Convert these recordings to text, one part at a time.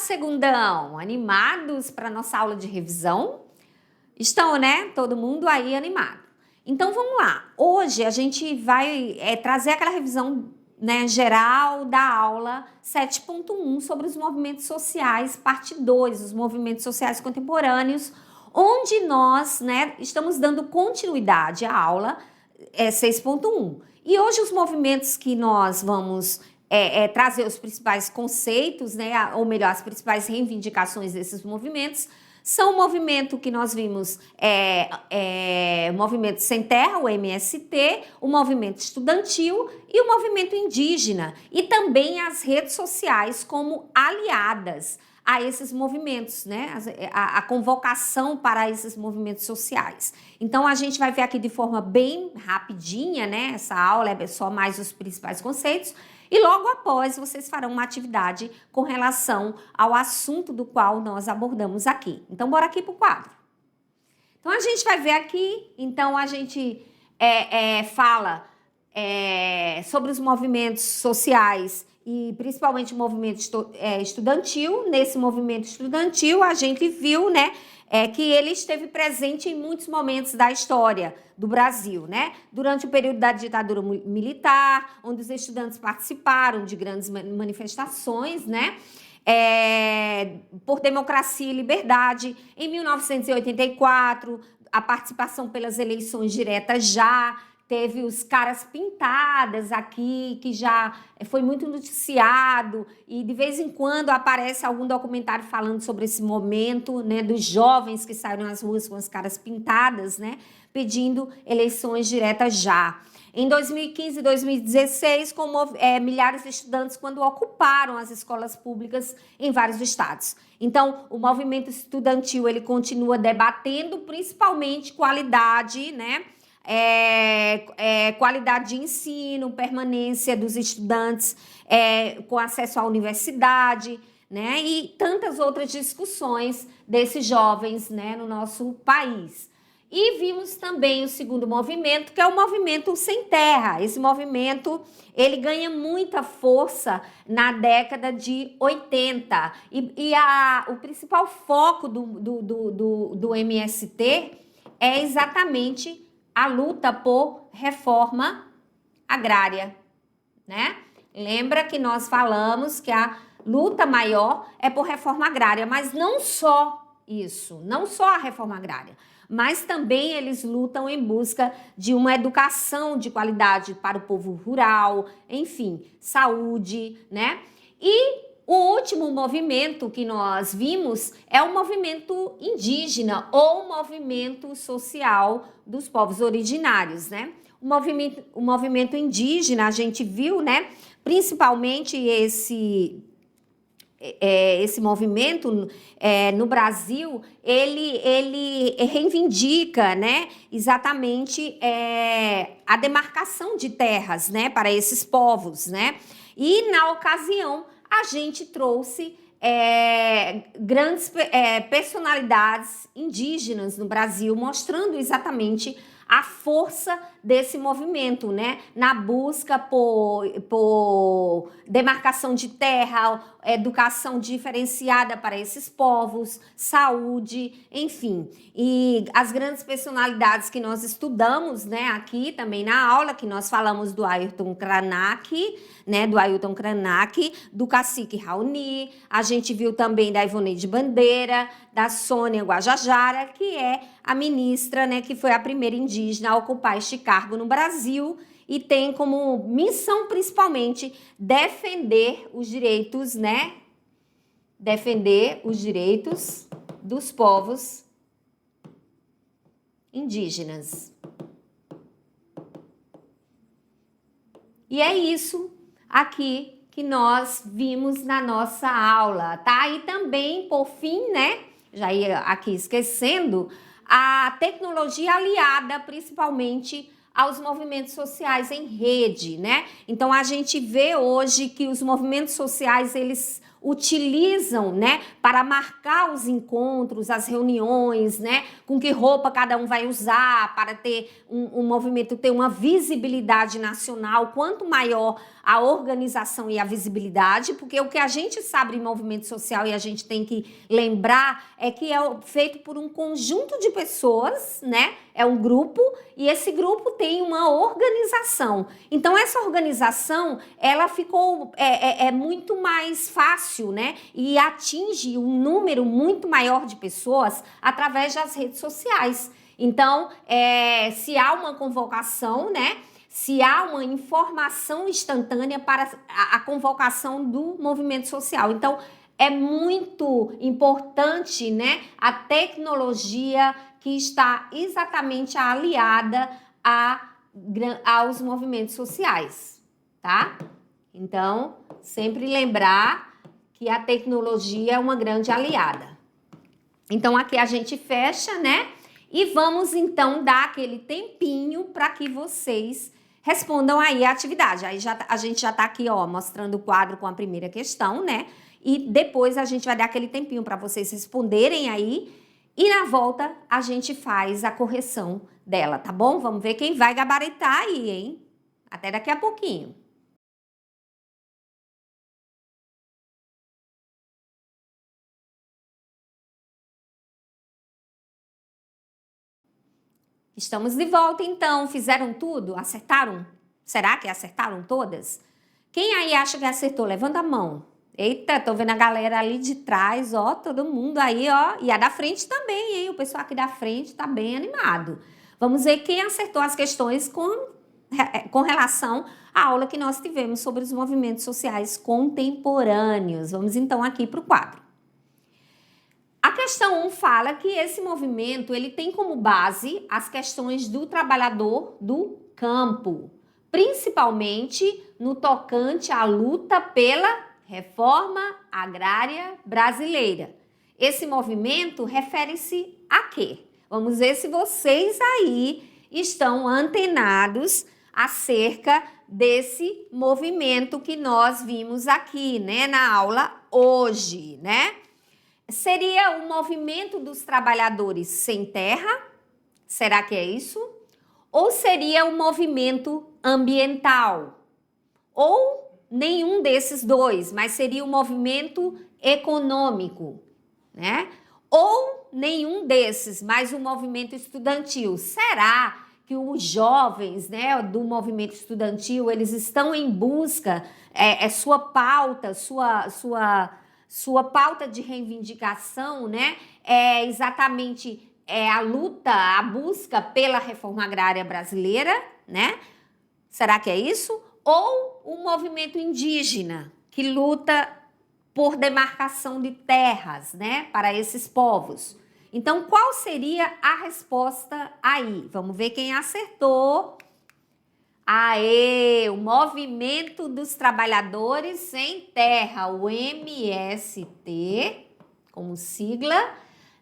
segundão! Animados para nossa aula de revisão? Estão, né? Todo mundo aí animado. Então, vamos lá. Hoje a gente vai trazer aquela revisão, né, geral da aula 7.1 sobre os movimentos sociais, parte 2, os movimentos sociais contemporâneos, onde nós, né, estamos dando continuidade à aula 6.1. E hoje os movimentos que nós vamos trazer os principais conceitos, né, ou melhor, as principais reivindicações desses movimentos, são o movimento que nós vimos, o movimento sem terra, o MST, o movimento estudantil e o movimento indígena, e também as redes sociais como aliadas a esses movimentos, né? A convocação para esses movimentos sociais. Então, a gente vai ver aqui de forma bem rapidinha, né? Essa aula é só mais os principais conceitos. E logo após, vocês farão uma atividade com relação ao assunto do qual nós abordamos aqui. Então, bora aqui para o quadro. Então, a gente vai ver aqui, então, a gente fala sobre os movimentos sociais e principalmente o movimento estudantil. Nesse movimento estudantil, a gente viu, né, que ele esteve presente em muitos momentos da história do Brasil, né? Durante o período da ditadura militar, onde os estudantes participaram de grandes manifestações, né? Por democracia e liberdade. Em 1984, a participação pelas eleições diretas já teve os caras pintadas aqui, que já foi muito noticiado, e de vez em quando aparece algum documentário falando sobre esse momento, né, dos jovens que saíram nas ruas com as caras pintadas, né, pedindo eleições diretas já. Em 2015 e 2016, com milhares de estudantes quando ocuparam as escolas públicas em vários estados. Então, o movimento estudantil, ele continua debatendo principalmente qualidade, né, qualidade de ensino, permanência dos estudantes com acesso à universidade, né, e tantas outras discussões desses jovens, né, no nosso país. E vimos também o segundo movimento, que é o movimento sem terra. Esse movimento, ele ganha muita força na década de 80. O principal foco do MST é exatamente a luta por reforma agrária, né? Lembra que nós falamos que a luta maior é por reforma agrária, mas não só isso, não só a reforma agrária, mas também eles lutam em busca de uma educação de qualidade para o povo rural, enfim, saúde, né? E o último movimento que nós vimos é o movimento indígena ou movimento social dos povos originários, né? O movimento indígena, a gente viu, né? Principalmente esse movimento no Brasil, ele reivindica, né, exatamente a demarcação de terras, né, para esses povos, né? E na ocasião a gente trouxe grandes personalidades indígenas no Brasil, mostrando exatamente a força desse movimento, né? Na busca por demarcação de terra, educação diferenciada para esses povos, saúde, enfim. E as grandes personalidades que nós estudamos, né, aqui também na aula, que nós falamos do Ayrton Krenak, né, do Cacique Raoni, a gente viu também da Ivoneide Bandeira, da Sônia Guajajara, que é a ministra, né, que foi a primeira indígena a ocupar este cargo no Brasil e tem como missão principalmente defender os direitos, né, defender os direitos dos povos indígenas. E é isso aqui que nós vimos na nossa aula, tá? E também, por fim, né, já ia aqui esquecendo, a tecnologia aliada principalmente aos movimentos sociais em rede, né? Então, a gente vê hoje que os movimentos sociais, eles utilizam, né, para marcar os encontros, as reuniões, né, com que roupa cada um vai usar, para ter um movimento ter uma visibilidade nacional. Quanto maior a organização e a visibilidade, porque o que a gente sabe em movimento social e a gente tem que lembrar é que é feito por um conjunto de pessoas, né? É um grupo e esse grupo tem uma organização. Então, essa organização, ela ficou muito mais fácil, né? E atinge um número muito maior de pessoas através das redes sociais. Então, se há uma convocação, né? Se há uma informação instantânea para a convocação do movimento social. Então, é muito importante, né, a tecnologia que está exatamente aliada aos movimentos sociais, tá? Então, sempre lembrar que a tecnologia é uma grande aliada. Então, aqui a gente fecha, né? E vamos, então, dar aquele tempinho para que vocês respondam aí a atividade. Aí a gente já tá aqui, ó, mostrando o quadro com a primeira questão, né? E depois a gente vai dar aquele tempinho para vocês responderem aí. E na volta a gente faz a correção dela, tá bom? Vamos ver quem vai gabaritar aí, hein? Até daqui a pouquinho. Estamos de volta, então. Fizeram tudo? Acertaram? Será que acertaram todas? Quem aí acha que acertou? Levanta a mão. Eita, tô vendo a galera ali de trás, ó, todo mundo aí, ó. E a da frente também, hein? O pessoal aqui da frente tá bem animado. Vamos ver quem acertou as questões com relação à aula que nós tivemos sobre os movimentos sociais contemporâneos. Vamos então aqui para o quadro. A questão 1 fala que esse movimento ele tem como base as questões do trabalhador do campo, principalmente no tocante à luta pela reforma agrária brasileira. Esse movimento refere-se a quê? Vamos ver se vocês aí estão antenados acerca desse movimento que nós vimos aqui, né, na aula hoje, né? Seria o movimento dos trabalhadores sem terra? Será que é isso? Ou seria o movimento ambiental? Ou nenhum desses dois, mas seria o movimento econômico, né? Ou nenhum desses, mas o movimento estudantil. Será que os jovens, né, do movimento estudantil, eles estão em busca, sua pauta, sua pauta de reivindicação, né, é exatamente a luta, a busca pela reforma agrária brasileira, né? Será que é isso? Ou o movimento indígena, que luta por demarcação de terras, né, para esses povos. Então, qual seria a resposta aí? Vamos ver quem acertou. Aê, o Movimento dos Trabalhadores Sem Terra, o MST, como sigla,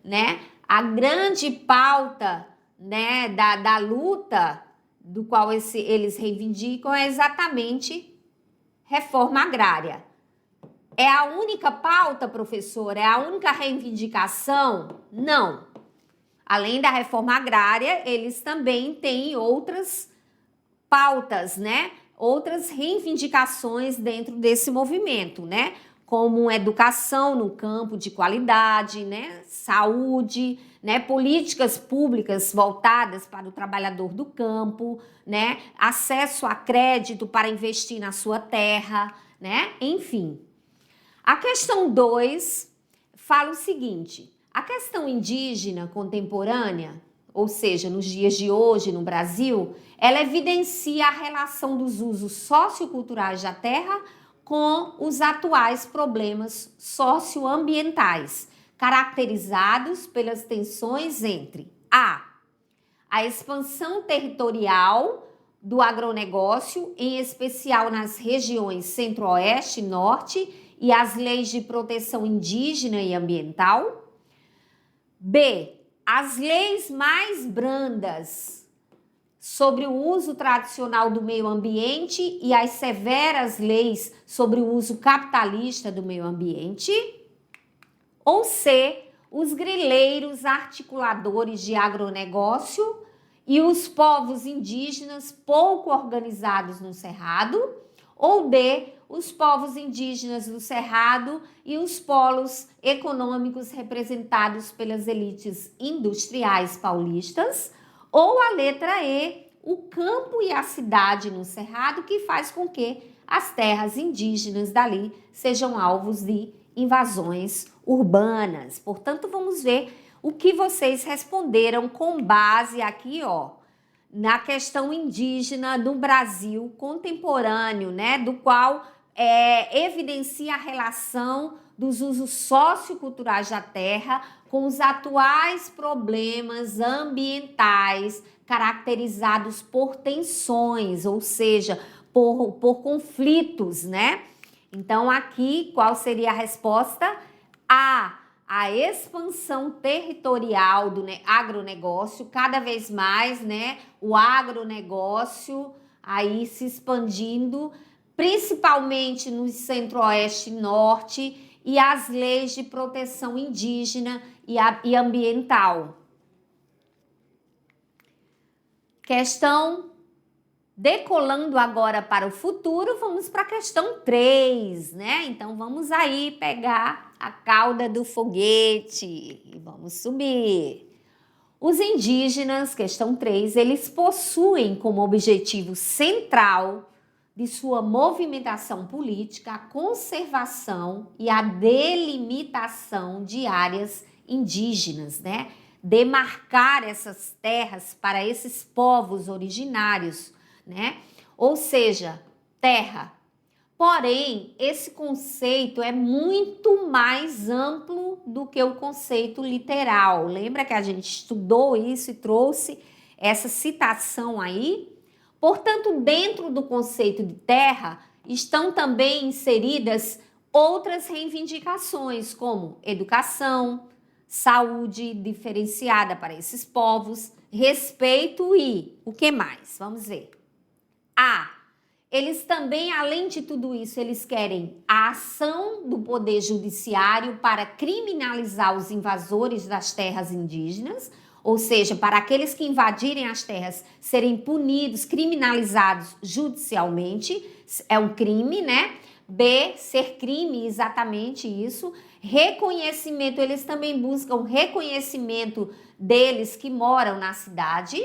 né? A grande pauta, né, da luta do qual eles reivindicam é exatamente reforma agrária. É a única pauta, professora? É a única reivindicação? Não. Além da reforma agrária, eles também têm outras pautas, né? Outras reivindicações dentro desse movimento, né? Como educação no campo de qualidade, né? Saúde, né? Políticas públicas voltadas para o trabalhador do campo, né? Acesso a crédito para investir na sua terra, né? Enfim. A questão 2 fala o seguinte: a questão indígena contemporânea, ou seja, nos dias de hoje no Brasil, ela evidencia a relação dos usos socioculturais da terra com os atuais problemas socioambientais, caracterizados pelas tensões entre a expansão territorial do agronegócio, em especial nas regiões centro-oeste e norte, e as leis de proteção indígena e ambiental. B, as leis mais brandas sobre o uso tradicional do meio ambiente e as severas leis sobre o uso capitalista do meio ambiente. Ou C, os grileiros articuladores de agronegócio e os povos indígenas pouco organizados no cerrado. Ou D, os povos indígenas do Cerrado e os polos econômicos representados pelas elites industriais paulistas. Ou a letra E, o campo e a cidade no Cerrado, que faz com que as terras indígenas dali sejam alvos de invasões urbanas. Portanto, vamos ver o que vocês responderam com base aqui, ó, na questão indígena do Brasil contemporâneo, né, do qual evidencia a relação dos usos socioculturais da terra com os atuais problemas ambientais caracterizados por tensões, ou seja, por conflitos, né? Então, aqui, qual seria a resposta? A expansão territorial do agronegócio, cada vez mais, né? O agronegócio aí se expandindo, principalmente no centro-oeste e norte, e as leis de proteção indígena e ambiental. Questão decolando agora para o futuro, vamos para a questão 3, né? Então, vamos aí pegar a cauda do foguete e vamos subir. Os indígenas, questão 3, eles possuem como objetivo central de sua movimentação política a conservação e a delimitação de áreas indígenas, né? Demarcar essas terras para esses povos originários, né? Ou seja, terra. Porém, esse conceito é muito mais amplo do que o conceito literal. Lembra que a gente estudou isso e trouxe essa citação aí? Portanto, dentro do conceito de terra, estão também inseridas outras reivindicações, como educação, saúde diferenciada para esses povos, respeito e o que mais? Vamos ver. Eles também, além de tudo isso, eles querem a ação do poder judiciário para criminalizar os invasores das terras indígenas, ou seja, para aqueles que invadirem as terras serem punidos, criminalizados judicialmente, é um crime, né? B, ser crime, exatamente isso. Reconhecimento, eles também buscam reconhecimento deles que moram na cidade.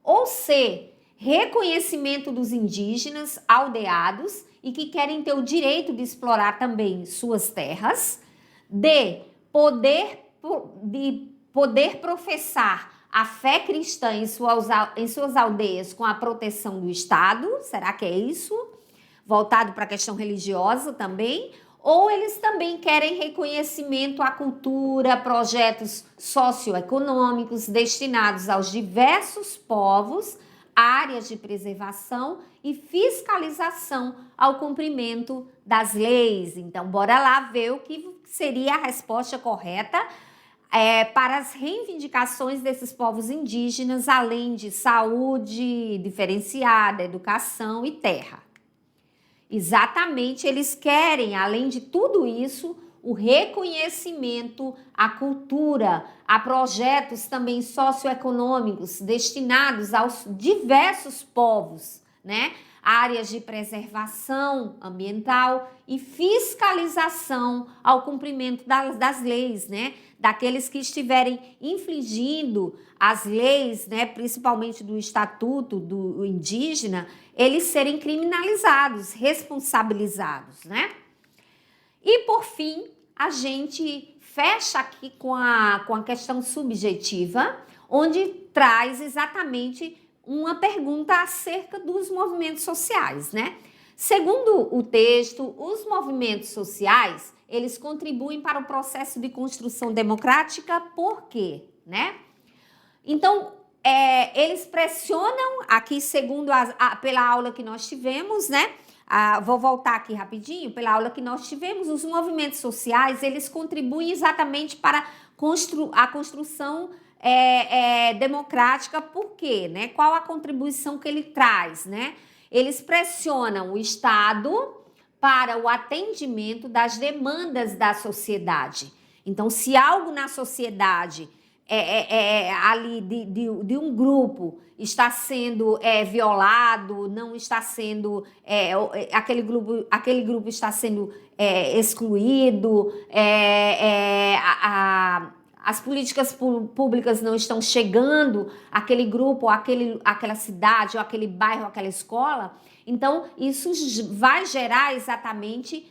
Ou C, reconhecimento dos indígenas aldeados e que querem ter o direito de explorar também suas terras. D, poder professar a fé cristã em suas aldeias com a proteção do Estado. Será que é isso? Voltado para a questão religiosa também. Ou eles também querem reconhecimento à cultura, projetos socioeconômicos destinados aos diversos povos, áreas de preservação e fiscalização ao cumprimento das leis. Então, bora lá ver o que seria a resposta correta para as reivindicações desses povos indígenas, além de saúde diferenciada, educação e terra. Exatamente, eles querem, além de tudo isso, o reconhecimento à cultura, a projetos também socioeconômicos destinados aos diversos povos, né? Áreas de preservação ambiental e fiscalização ao cumprimento das leis, né? Daqueles que estiverem infringindo as leis, né? Principalmente do Estatuto do Indígena, eles serem criminalizados, responsabilizados, né? E, por fim, a gente fecha aqui com a questão subjetiva, onde traz exatamente uma pergunta acerca dos movimentos sociais, né? Segundo o texto, os movimentos sociais, eles contribuem para o processo de construção democrática, por quê, né? Então, eles pressionam, aqui segundo pela aula que nós tivemos, né? Vou voltar aqui rapidinho, pela aula que nós tivemos, os movimentos sociais, eles contribuem exatamente para a construção democrática, por quê, né? Qual a contribuição que ele traz, né? Eles pressionam o Estado para o atendimento das demandas da sociedade. Então, se algo na sociedade ali de um grupo está sendo violado, não está sendo, aquele grupo está sendo excluído, as políticas públicas não estão chegando àquele grupo, ou àquela cidade, ou àquele bairro, ou àquela escola. Então, isso vai gerar exatamente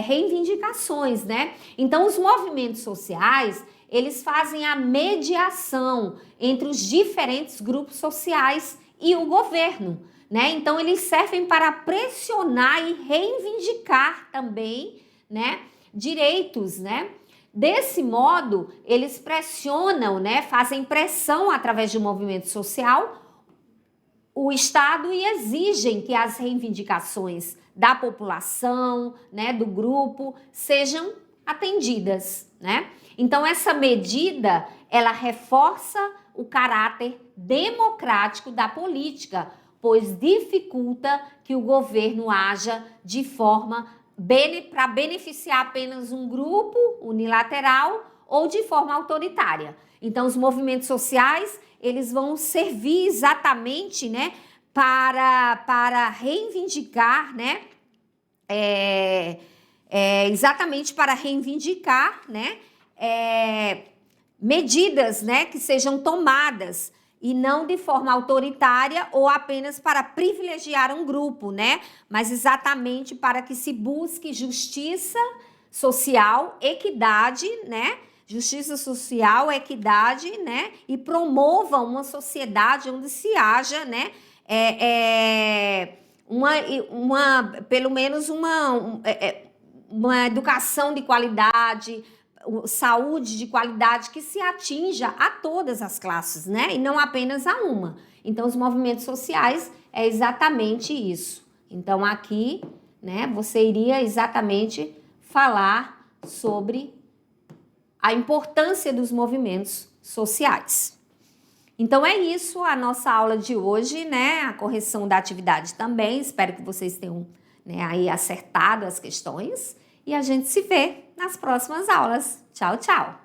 reivindicações, né? Então, os movimentos sociais, eles fazem a mediação entre os diferentes grupos sociais e o governo, né? Então, eles servem para pressionar e reivindicar também, né, direitos, né? Desse modo, eles pressionam, né, fazem pressão através do movimento social, o Estado, e exigem que as reivindicações da população, né, do grupo, sejam atendidas, né? Então, essa medida, ela reforça o caráter democrático da política, pois dificulta que o governo haja de forma para beneficiar apenas um grupo unilateral ou de forma autoritária. Então, os movimentos sociais, eles vão servir exatamente, né, para reivindicar, né, exatamente para reivindicar, né, medidas, né, que sejam tomadas e não de forma autoritária ou apenas para privilegiar um grupo, né, mas exatamente para que se busque justiça social, equidade, né, justiça social, equidade, né, e promova uma sociedade onde se haja, né, pelo menos uma educação de qualidade, saúde de qualidade que se atinja a todas as classes, né? E não apenas a uma. Então, os movimentos sociais é exatamente isso. Então, aqui, né, você iria exatamente falar sobre a importância dos movimentos sociais. Então, é isso a nossa aula de hoje, né? A correção da atividade também. Espero que vocês tenham, né, aí acertado as questões. E a gente se vê nas próximas aulas. Tchau, tchau!